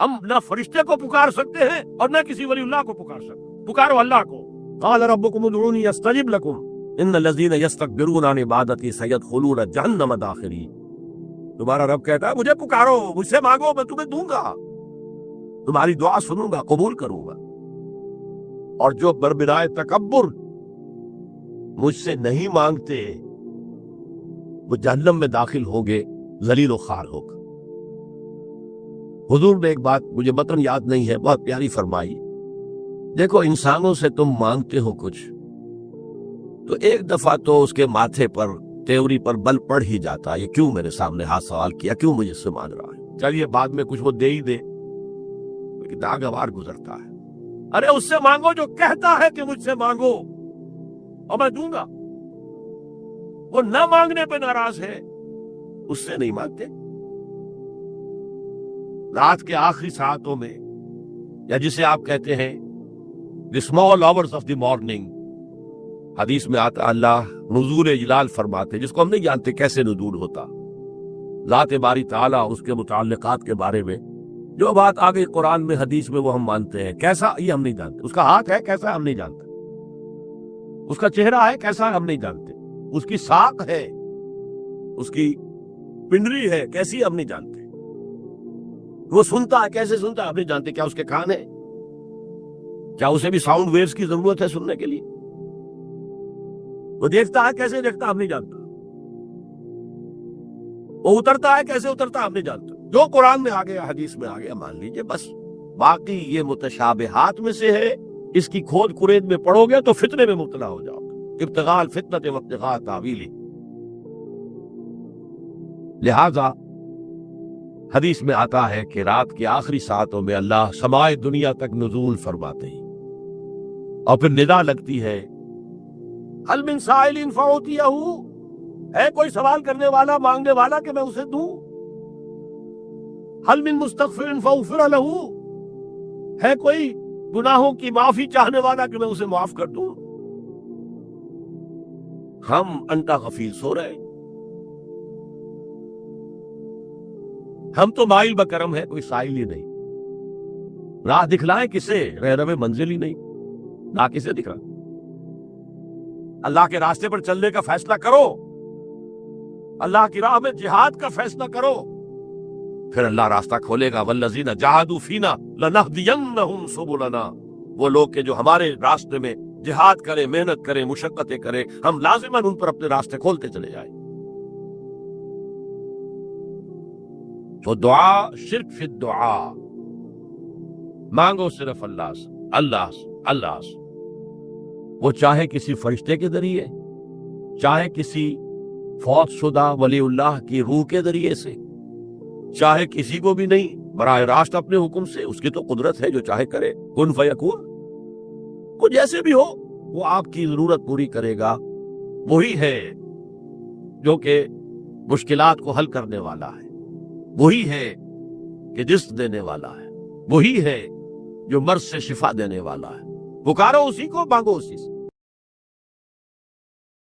ہم نہ فرشتے کو پکار سکتے ہیں اور نہ کسی ولی اللہ کو پکار سکتے، پکارو اللہ کو۔ قال ربکم ادعونی استجب لکم ان الذین یستکبرون عن عبادتی سیدخلون جہنم داخرین۔ تمہارا رب کہتا ہے مجھے پکارو، مجھ سے مانگو، میں تمہیں دوں گا، تمہاری دعا سنوں گا، قبول کروں گا، اور جو بربنائے تکبر مجھ سے نہیں مانگتے وہ جہنم میں داخل ہوگے، ذلیل و خوار ہوگا۔ حضور نے ایک بات مجھے متن یاد نہیں ہے، بہت پیاری فرمائی، دیکھو انسانوں سے تم مانگتے ہو کچھ تو ایک دفعہ تو اس کے ماتھے پر تیوری پر بل پڑ ہی جاتا ہے، یہ کیوں میرے سامنے ہاتھ سوال کیا، کیوں مجھے سے مانگ رہا ہے، چلیے بعد میں کچھ وہ دے ہی دے، لیکن ناگوار گزرتا ہے۔ ارے اس سے مانگو جو کہتا ہے کہ مجھ سے مانگو اور میں دوں گا، وہ نہ مانگنے پہ ناراض ہے، اس سے نہیں مانگتے۔ رات کے آخری ساعتوں میں، یا جسے آپ کہتے ہیں the small hours of the morning، حدیث میں آتا اللہ نزول جلال فرماتے، جس کو ہم نہیں جانتے کیسے نزول ہوتا، ذات باری تعالیٰ اس کے متعلقات کے بارے میں جو بات آ گئی قرآن میں حدیث میں وہ ہم مانتے ہیں، کیسا یہ ہم نہیں جانتے، اس کا ہاتھ ہے کیسا ہم نہیں جانتے، اس کا چہرہ ہے کیسا ہم نہیں جانتے، اس کی ساق ہے، اس کی پنڈری ہے کیسی ہم نہیں جانتے، وہ سنتا ہے کیسے سنتا ہے ہم نہیں جانتے، کیا اس کے کان ہے، کیا اسے بھی ساؤنڈ ویوز کی ضرورت ہے سننے کے لیے، وہ دیکھتا ہے کیسے دیکھتا ہم نہیں جانتا، وہ اترتا ہے کیسے اترتا ہم نہیں جانتا، جو قرآن میں آ گیا حدیث میں آ گیا مان لیجئے بس، باقی یہ متشابہات میں سے ہے، اس کی کھود کرید میں پڑو گے تو فتنے میں مبتلا ہو جاؤ گے، ابتغاء الفتنۃ وابتغاء تاویلہ۔ لہذا حدیث میں آتا ہے کہ رات کے آخری ساعتوں میں اللہ سمائے دنیا تک نزول فرماتے ہیں، اور پھر ندا لگتی ہے هل من سائل فاعطیہ، ہے کوئی سوال کرنے والا مانگنے والا کہ میں اسے دوں، هل من مستغفر فاغفر له، ہے کوئی گناہوں کی معافی چاہنے والا کہ میں اسے معاف کر دوں۔ ہم انٹا غفیر سو رہے، ہم تو مائل بکرم ہے، کوئی سائل ہی نہیں، راہ دکھلائیں کسے، رہنم منزل ہی نہیں، نہ کسے دکھ رہا، اللہ کے راستے پر چلنے کا فیصلہ کرو، اللہ کی راہ میں جہاد کا فیصلہ کرو، پھر اللہ راستہ کھولے گا، والذین جاہدوا فینا لنہدینہم سبلنا، وہ لوگ کہ جو ہمارے راستے میں جہاد کریں، محنت کریں، مشقتیں کریں، ہم لازماً ان پر اپنے راستے کھولتے چلے جائیں۔ تو دعا شرک فی الدعا، مانگو صرف اللہ سے، اللہ سے، اللہ سے، وہ چاہے کسی فرشتے کے ذریعے، چاہے کسی فوت شدہ ولی اللہ کی روح کے ذریعے سے، چاہے کسی کو بھی نہیں، براہ راست اپنے حکم سے، اس کی تو قدرت ہے جو چاہے کرے، کن فیکون، وہ جیسے بھی ہو وہ آپ کی ضرورت پوری کرے گا، وہی ہے جو کہ مشکلات کو حل کرنے والا ہے، وہی ہے کہ رزق دینے والا ہے، وہی ہے جو مرض سے شفا دینے والا ہے، پکارو اسی کو، مانگو اسی سے۔